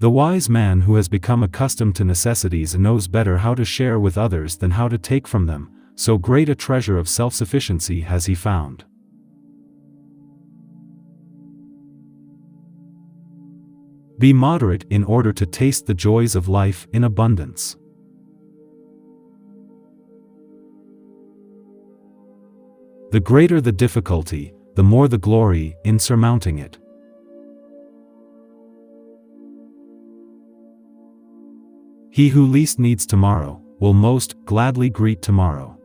The wise man who has become accustomed to necessities knows better how to share with others than how to take from them, so great a treasure of self-sufficiency has he found. Be moderate in order to taste the joys of life in abundance. The greater the difficulty, the more the glory in surmounting it. He who least needs tomorrow will most gladly greet tomorrow.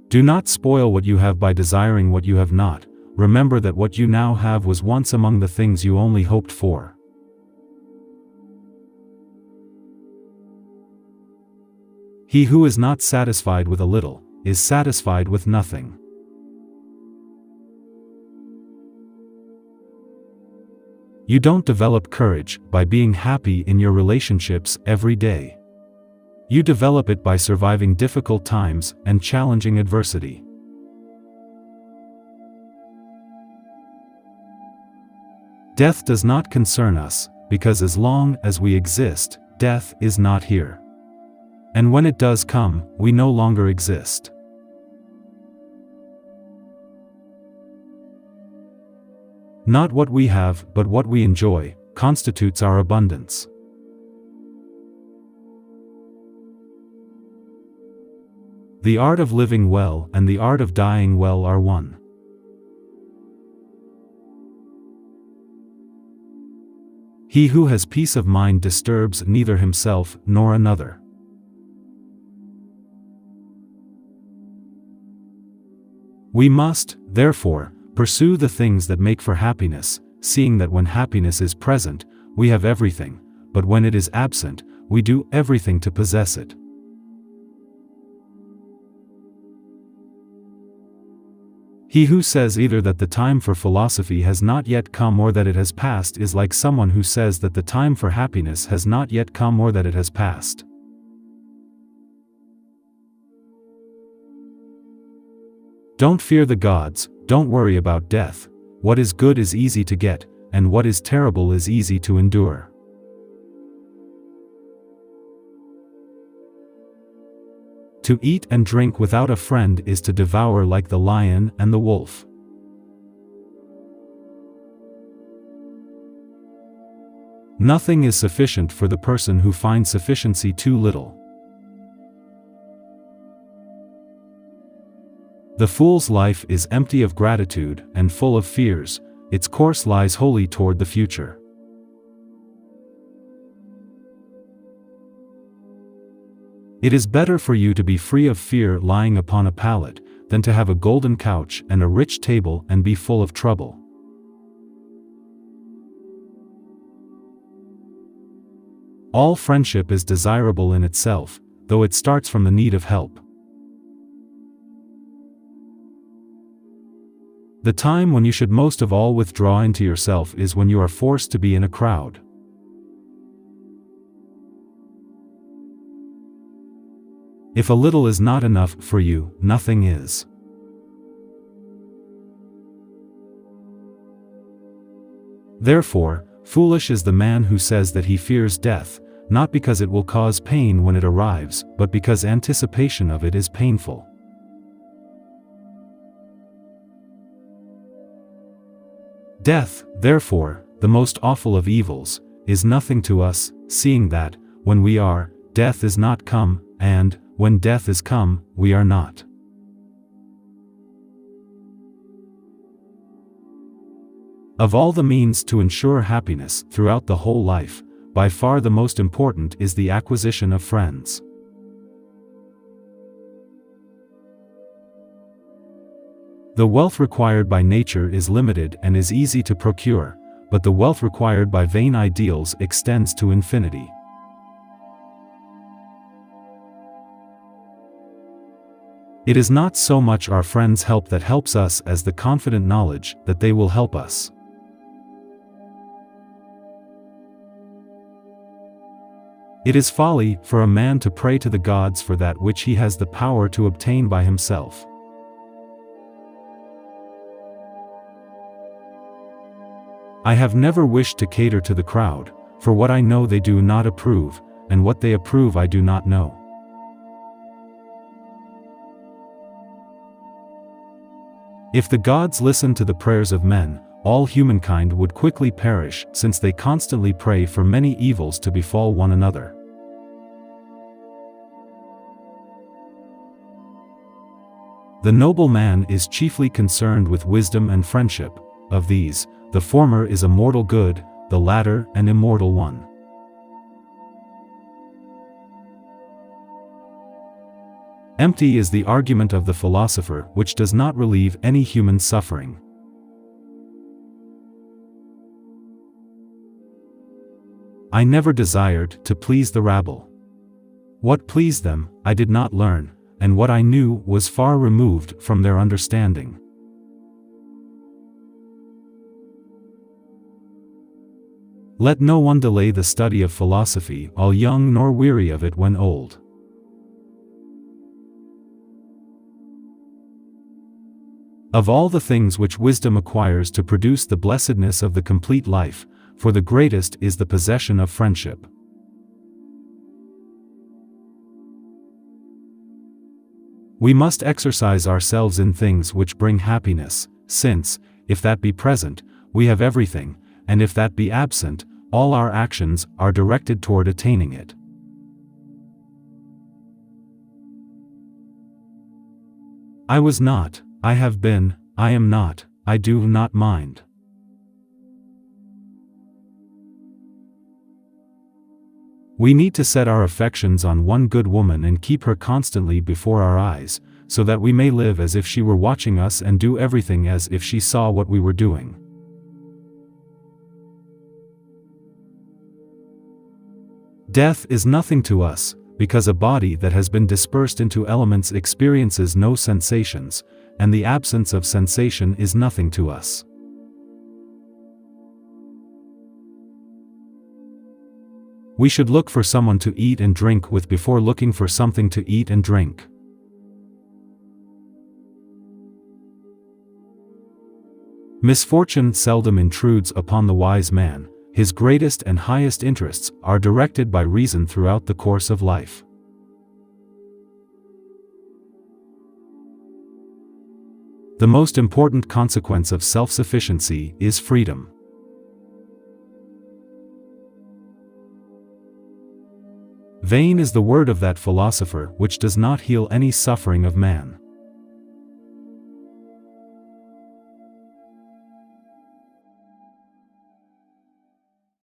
Do not spoil what you have by desiring what you have not. Remember that what you now have was once among the things you only hoped for. He who is not satisfied with a little is satisfied with nothing. You don't develop courage by being happy in your relationships every day. You develop it by surviving difficult times and challenging adversity. Death does not concern us, because as long as we exist, death is not here. And when it does come, we no longer exist. Not what we have, but what we enjoy, constitutes our abundance. The art of living well and the art of dying well are one. He who has peace of mind disturbs neither himself nor another. We must, therefore, pursue the things that make for happiness, seeing that when happiness is present, we have everything, but when it is absent, we do everything to possess it. He who says either that the time for philosophy has not yet come or that it has passed is like someone who says that the time for happiness has not yet come or that it has passed. Don't fear the gods, don't worry about death. What is good is easy to get, and what is terrible is easy to endure. To eat and drink without a friend is to devour like the lion and the wolf. Nothing is sufficient for the person who finds sufficiency too little. The fool's life is empty of gratitude and full of fears, its course lies wholly toward the future. It is better for you to be free of fear lying upon a pallet, than to have a golden couch and a rich table and be full of trouble. All friendship is desirable in itself, though it starts from the need of help. The time when you should most of all withdraw into yourself is when you are forced to be in a crowd. If a little is not enough for you, nothing is. Therefore, foolish is the man who says that he fears death, not because it will cause pain when it arrives, but because anticipation of it is painful. Death, therefore, the most awful of evils, is nothing to us, seeing that, when we are, death is not come, and, when death is come, we are not. Of all the means to ensure happiness throughout the whole life, by far the most important is the acquisition of friends. The wealth required by nature is limited and is easy to procure, but the wealth required by vain ideals extends to infinity. It is not so much our friends' help that helps us as the confident knowledge that they will help us. It is folly for a man to pray to the gods for that which he has the power to obtain by himself. I have never wished to cater to the crowd, for what I know they do not approve, and what they approve I do not know. If the gods listened to the prayers of men, all humankind would quickly perish, since they constantly pray for many evils to befall one another. The noble man is chiefly concerned with wisdom and friendship. Of these, the former is a mortal good, the latter an immortal one. Empty is the argument of the philosopher, which does not relieve any human suffering. I never desired to please the rabble. What pleased them, I did not learn, and what I knew was far removed from their understanding. Let no one delay the study of philosophy while young, nor weary of it when old. Of all the things which wisdom acquires to produce the blessedness of the complete life, for the greatest is the possession of friendship. We must exercise ourselves in things which bring happiness, since, if that be present, we have everything, and if that be absent, all our actions are directed toward attaining it. I was not, I have been, I am not, I do not mind. We need to set our affections on one good woman and keep her constantly before our eyes, so that we may live as if she were watching us and do everything as if she saw what we were doing. Death is nothing to us, because a body that has been dispersed into elements experiences no sensations, and the absence of sensation is nothing to us. We should look for someone to eat and drink with before looking for something to eat and drink. Misfortune seldom intrudes upon the wise man. His greatest and highest interests are directed by reason throughout the course of life. The most important consequence of self-sufficiency is freedom. Vain is the word of that philosopher which does not heal any suffering of man.